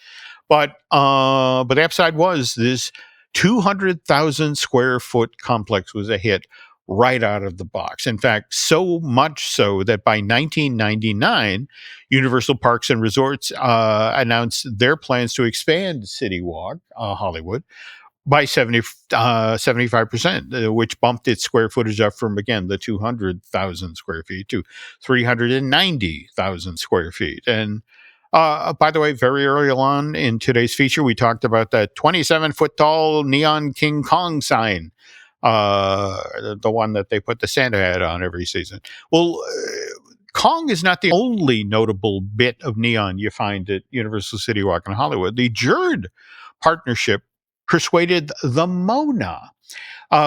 But the upside was this 200,000 square foot complex was a hit right out of the box. In fact, so much so that by 1999, Universal Parks and Resorts announced their plans to expand CityWalk Hollywood by 75%, which bumped its square footage up from, again, the 200,000 square feet to 390,000 square feet. And By the way, very early on in today's feature, we talked about that 27-foot tall neon King Kong sign, the one that they put the Santa hat on every season. Well, Kong is not the only notable bit of neon you find at Universal CityWalk in Hollywood. The Jerd partnership persuaded the MoNA,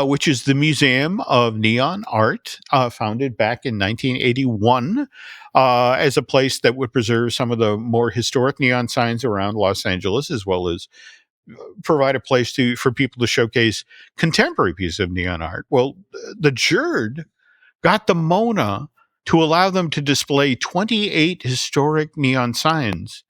which is the Museum of Neon Art, founded back in 1981, as a place that would preserve some of the more historic neon signs around Los Angeles, as well as provide a place for people to showcase contemporary pieces of neon art. Well, the Jerd got the MoNA to allow them to display 28 historic neon signs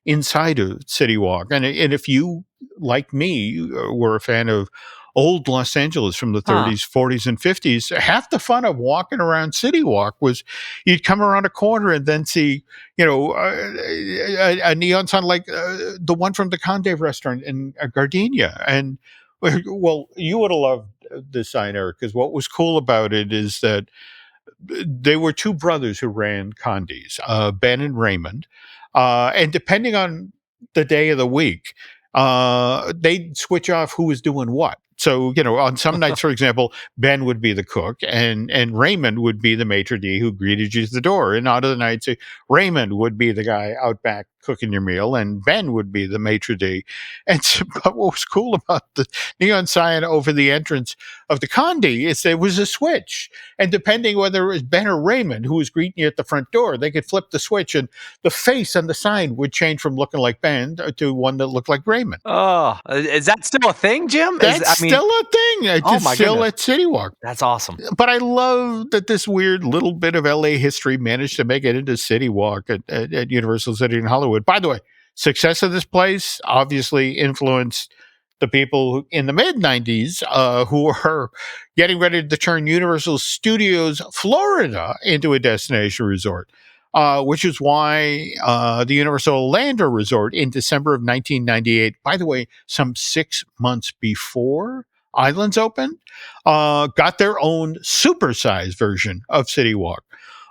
inside of CityWalk. And if you, like me, were a fan of old Los Angeles from the 30s, 40s, and 50s, half the fun of walking around CityWalk was you'd come around a corner and then see, a neon sign like the one from the Conde restaurant in Gardenia. And, well, you would have loved this sign, Eric, because what was cool about it is that they were two brothers who ran Conde's, Ben and Raymond. And depending on the day of the week, they'd switch off who was doing what. So, on some nights, for example, Ben would be the cook and Raymond would be the maitre d' who greeted you at the door. And out of the nights, Raymond would be the guy out back cooking your meal and Ben would be the maitre d'. And so, but what was cool about the neon sign over the entrance of the Conde is there was a switch. And depending whether it was Ben or Raymond who was greeting you at the front door, they could flip the switch and the face on the sign would change from looking like Ben to one that looked like Raymond. Oh, is that still a thing, Jim? Still a thing. It's still at CityWalk. That's awesome. But I love that this weird little bit of LA history managed to make it into CityWalk at Universal City in Hollywood. By the way, success of this place obviously influenced the people in the mid-90s who were getting ready to turn Universal Studios Florida into a destination resort. Which is why the Universal Orlando Resort in December of 1998, by the way, some 6 months before Islands opened, got their own supersized version of CityWalk.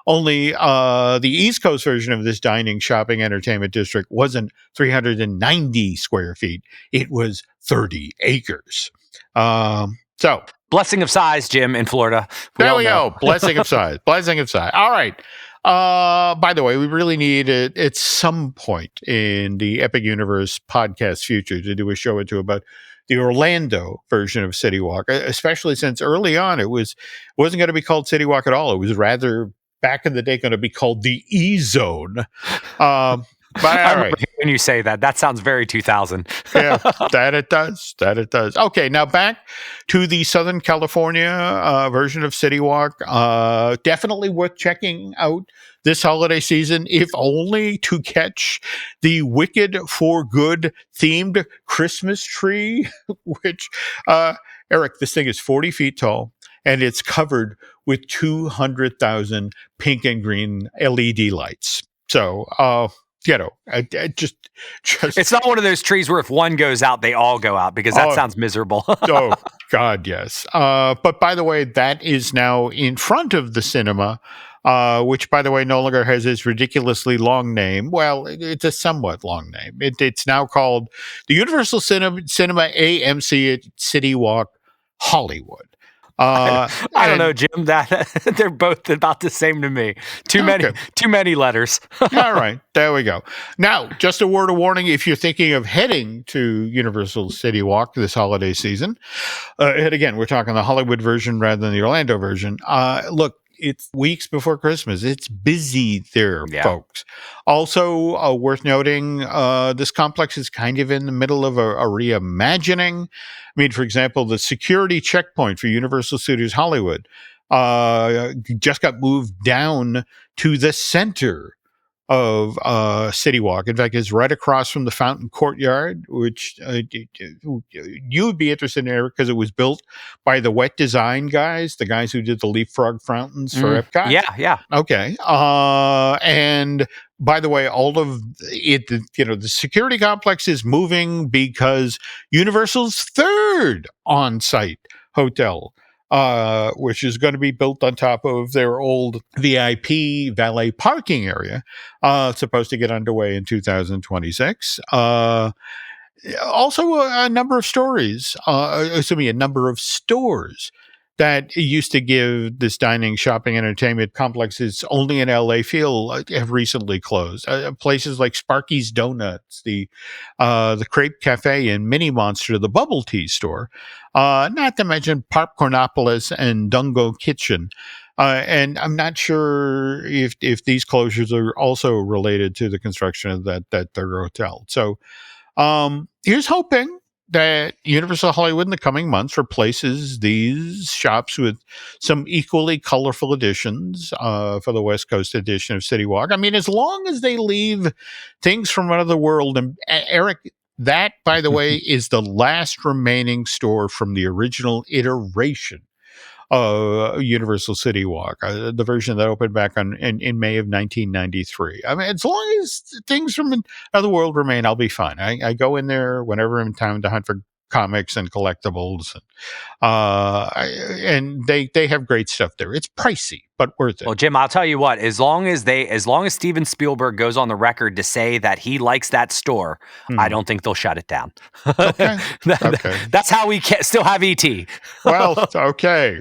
Only the East Coast version of this dining, shopping, entertainment district wasn't 390 square feet. It was 30 acres. So blessing of size, Jim, in Florida. There we go. Blessing of size. Blessing of size. All right. By the way, we really need at some point in the Epic Universe podcast future to do a show or two about the Orlando version of CityWalk, especially since early on it wasn't going to be called CityWalk at all. It was rather back in the day going to be called the E-Zone. But all right. When you say that, that sounds very 2000. Yeah, that it does. Okay, now back to the Southern California version of CityWalk. Definitely worth checking out this holiday season, if only to catch the Wicked for Good themed Christmas tree, which, Eric, this thing is 40 feet tall and it's covered with 200,000 pink and green LED lights. So, just it's not one of those trees where if one goes out, they all go out, because that sounds miserable. Oh, God, yes. But by the way, that is now in front of the cinema, which, by the way, no longer has its ridiculously long name. Well, it's a somewhat long name. It's now called the Universal Cinema AMC at CityWalk Hollywood. I don't know, Jim. That they're both about the same to me. Too many letters. All right, there we go. Now, just a word of warning: if you're thinking of heading to Universal CityWalk this holiday season, and again, we're talking the Hollywood version rather than the Orlando version. Look, it's weeks before Christmas. It's busy there, folks. Also, worth noting, this complex is kind of in the middle of a reimagining. I mean, for example, the security checkpoint for Universal Studios Hollywood just got moved down to the center of CityWalk. In fact, it's right across from the Fountain Courtyard, which you would be interested in, Eric, because it was built by the Wet Design guys, the guys who did the leapfrog fountains for Epcot. Yeah. Okay. And by the way, all of it, the security complex is moving because Universal's third on-site hotel which is going to be built on top of their old VIP valet parking area. It's supposed to get underway in 2026. Also, a number of a number of stores that used to give this dining, shopping, entertainment complexes only in LA feel have recently closed. Places like Sparky's Donuts, the Crepe Cafe, and Mini Monster, the bubble tea store, not to mention Popcornopolis and Dungo Kitchen. And I'm not sure if these closures are also related to the construction of that third hotel. So here's hoping that Universal Hollywood in the coming months replaces these shops with some equally colorful additions for the West Coast edition of CityWalk. I mean, as long as they leave things from another world. And Eric, that, by the way, is the last remaining store from the original iteration Universal CityWalk, the version that opened back in May of 1993. I mean, as long as things from another world remain, I'll be fine. I go in there whenever I'm in town to hunt for comics and collectibles, and they have great stuff there. It's pricey, but worth it. Well, Jim, I'll tell you what, as long as Steven Spielberg goes on the record to say that he likes that store, I don't think they'll shut it down. Okay. That's how we can still have ET. Well, okay.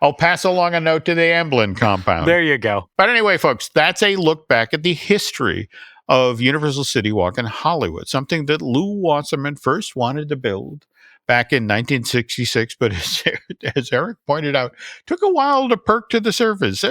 I'll pass along a note to the Amblin compound. There you go. But anyway, folks, that's a look back at the history of Universal CityWalk in Hollywood, something that Lou Wasserman first wanted to build back in 1966, but as Eric pointed out, took a while to perk to the surface.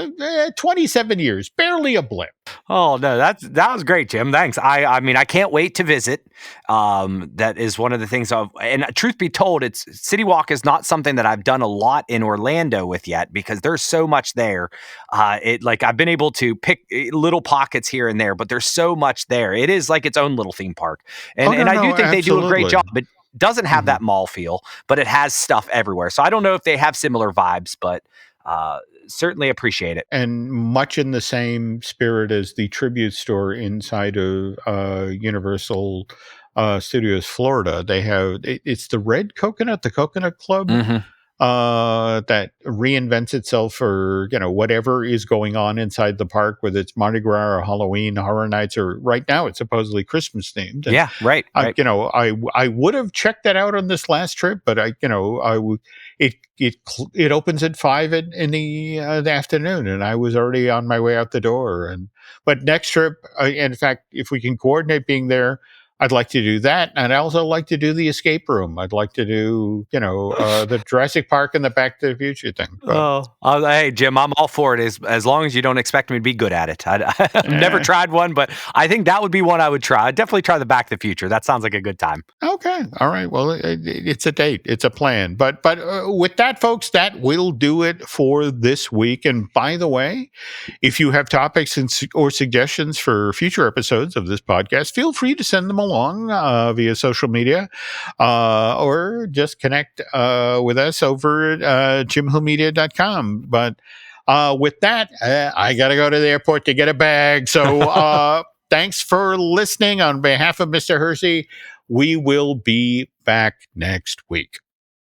27 years, barely a blip. Oh no, that was great, Jim. Thanks. I mean, I can't wait to visit. That is one of the things and truth be told, CityWalk is not something that I've done a lot in Orlando with yet because there's so much there. I've been able to pick little pockets here and there, but there's so much there. It is like its own little theme park, and I do think they do a great job. But doesn't have that mall feel, but it has stuff everywhere. So I don't know if they have similar vibes, but certainly appreciate it. And much in the same spirit as the tribute store inside of Universal Studios Florida, they have it's the Red Coconut, the Coconut Club. That reinvents itself for, whatever is going on inside the park, whether it's Mardi Gras or Halloween, Horror Nights, or right now it's supposedly Christmas themed. And yeah, right. I would have checked that out on this last trip, but it opens at 5 in the afternoon, and I was already on my way out the door. But next trip, in fact, if we can coordinate being there, I'd like to do that. And I'd also like to do the escape room. I'd like to do, the Jurassic Park and the Back to the Future thing. Hey, Jim, I'm all for it as long as you don't expect me to be good at it. I've never tried one, but I think that would be one I would try. I'd definitely try the Back to the Future. That sounds like a good time. Okay. All right. Well, it's a date. It's a plan. But with that, folks, that will do it for this week. And by the way, if you have topics or suggestions for future episodes of this podcast, feel free to send them along via social media or just connect with us over at jimwhomedia.com. But with that, I got to go to the airport to get a bag. So thanks for listening. On behalf of Mr. Hersey, we will be back next week.